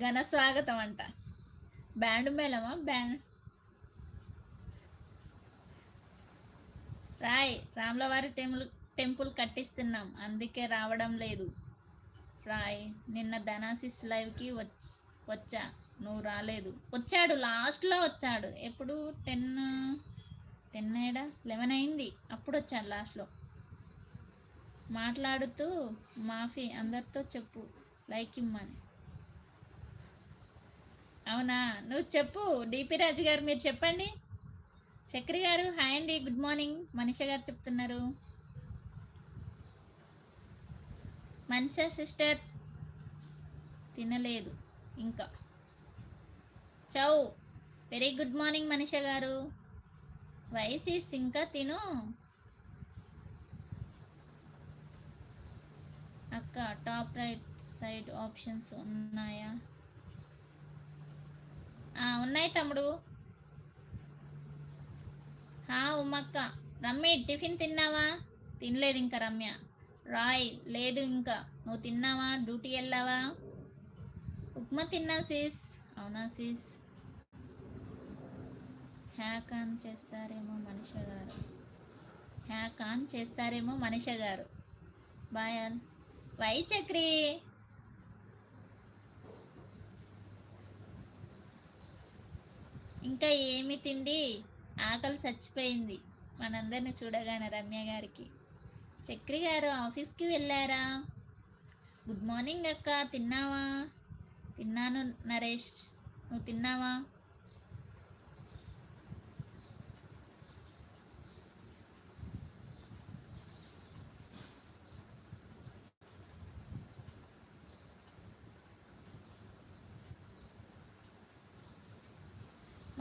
ఘన స్వాగతం అంట. బ్యాండ్ మేళమా? బ్యాండ్ రాయ్ రాములవారి టెంపుల్ కట్టిస్తున్నాం, అందుకే రావడం లేదు. రాయ్ నిన్న ధనాసిస్ లైవ్కి వచ్చా, నువ్వు రాలేదు. వచ్చాడు, లాస్ట్లో వచ్చాడు. ఎప్పుడు 10 ఏడా 11 అయింది, అప్పుడు వచ్చాడు లాస్ట్లో. మాట్లాడుతూ మాఫీ అందరితో చెప్పు లైక్ ఇమ్మని. అవునా, నువ్వు చెప్పు. డిపి రాజు గారు మీరు చెప్పండి. చక్రి గారు హాయ్ అండి, గుడ్ మార్నింగ్. మనీష గారు చెప్తున్నారు. మనీష సిస్టర్ తినలేదు ఇంకా. చౌ వెరీ గుడ్ మార్నింగ్ మనీష గారు. వైసీస్ ఇంకా తిను అక్క. టాప్ రైట్ సైడ్ ఆప్షన్స్ ఉన్నాయా? ఉన్నాయి తమ్ముడు. ఉమ్మక్క. రమ్య టిఫిన్ తిన్నావా? తినలేదు ఇంకా రమ్య. రాయ్ లేదు ఇంకా. నువ్వు తిన్నావా? డ్యూటీ వెళ్ళావా? ఉప్మా తిన్నా సీస్. అవునా సీస్. హ్యాక్ ఆన్ చేస్తారేమో మనిష గారు. హ్యాక్ ఆన్ చేస్తారేమో మనిష గారు. Bye all. వై చక్రి. ఇంకా ఏమి తిండి? ఆకలి చచ్చిపోయింది మనందరిని చూడగానే రమ్య గారికి. చక్రి గారు ఆఫీస్కి వెళ్ళారా? గుడ్ మార్నింగ్ అక్క. తిన్నావా? తిన్నాను నరేష్, నువ్వు తిన్నావా?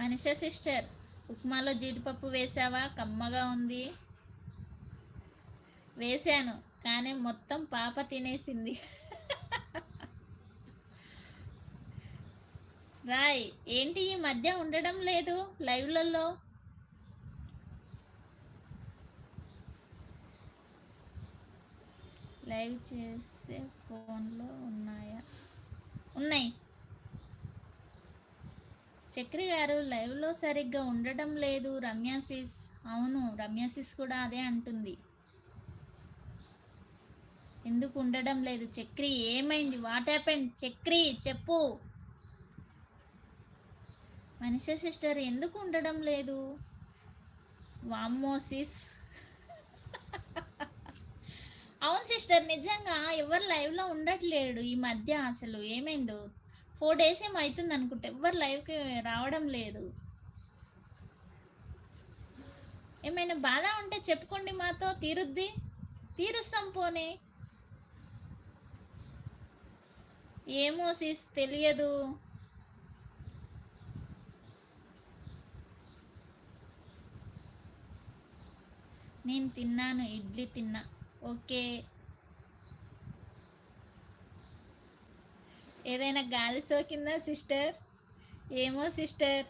మనిష సిస్టర్ ఉప్మాలో జీడిపప్పు వేసావా? కమ్మగా ఉంది. వేశాను కానీ మొత్తం పాప తినేసింది. రాయ్ ఏంటి ఈ మధ్య ఉండడం లేదు లైవ్లలో? లైవ్ చేసే ఫోన్లో ఉన్నాయా? ఉన్నాయి. చక్రి గారు లైవ్లో సరిగ్గా ఉండడం లేదు రమ్యాసిస్. అవును, రమ్యాసిస్ కూడా అదే అంటుంది. ఎందుకు ఉండడం లేదు చక్రి? ఏమైంది? వాట్ హ్యాపెండ్ చక్రి చెప్పు. మనిష సిస్టర్ ఎందుకు ఉండడం లేదు? వామ్మోసిస్. అవును సిస్టర్, నిజంగా ఎవరు లైవ్లో ఉండట్లేడు ఈ మధ్య. అసలు ఏమైందో 4 days ఏమో అవుతుంది అనుకుంటే ఎవరు లైవ్కి రావడం లేదు. ఏమైనా బాధ ఉంటే చెప్పుకోండి, మాతో తీరుస్తాం పోనీ. ఏమో సిస్ తెలియదు. నేను తిన్నాను, ఇడ్లీ తిన్నా. ఓకే. ఏదైనా గాలి సోకిందా సిస్టర్? ఏమో సిస్టర్,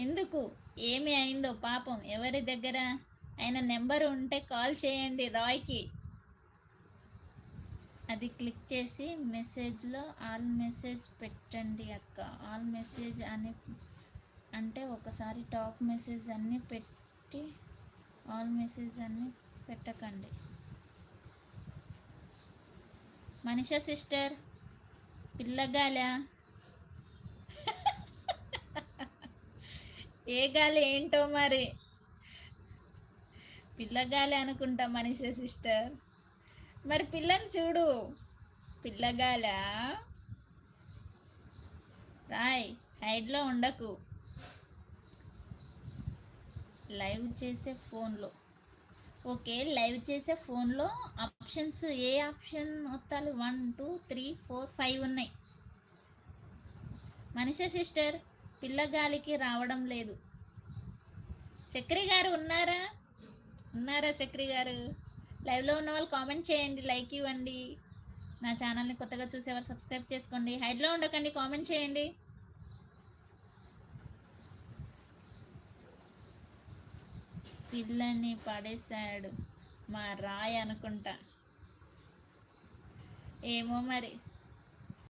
ఎందుకు? ఏమి అయిందో పాపం. ఎవరి దగ్గర అయినా నెంబర్ ఉంటే కాల్ చేయండి రాయ్కి. అది క్లిక్ చేసి మెసేజ్లో ఆల్ మెసేజ్ పెట్టండి అక్క. ఆల్ మెసేజ్ అని అంటే ఒకసారి టాప్ మెసేజ్ అన్నీ పెట్టి ఆల్ మెసేజ్ అన్నీ పెట్టకండి. మనిష సిస్టర్ పిల్లగాలా? ఏ గాలి ఏంటో మరి. పిల్లగాలి అనుకుంటా మనిష సిస్టర్. మరి పిల్లని చూడు. పిల్లగాలా? రాయ్ హైడ్లో ఉండకు. లైవ్ చేసే ఫోన్లో. ఓకే, లైవ్ చేసే ఫోన్లో ఆప్షన్స్ ఏ ఆప్షన్ మొత్తాలు 1 2 3 4 5 ఉన్నాయి. మనిష సిస్టర్ పిల్లగాలికి రావడం లేదు. చక్రి గారు ఉన్నారా? చక్రి గారు? లైవ్లో ఉన్న వాళ్ళు కామెంట్ చేయండి, లైక్ ఇవ్వండి. నా ఛానల్ని కొత్తగా చూసేవారు సబ్స్క్రైబ్ చేసుకోండి. హైడ్లో ఉండకండి, కామెంట్ చేయండి. పిల్లని పడేశాడు మా రాయ్ అనుకుంటా. ఏమో మరి.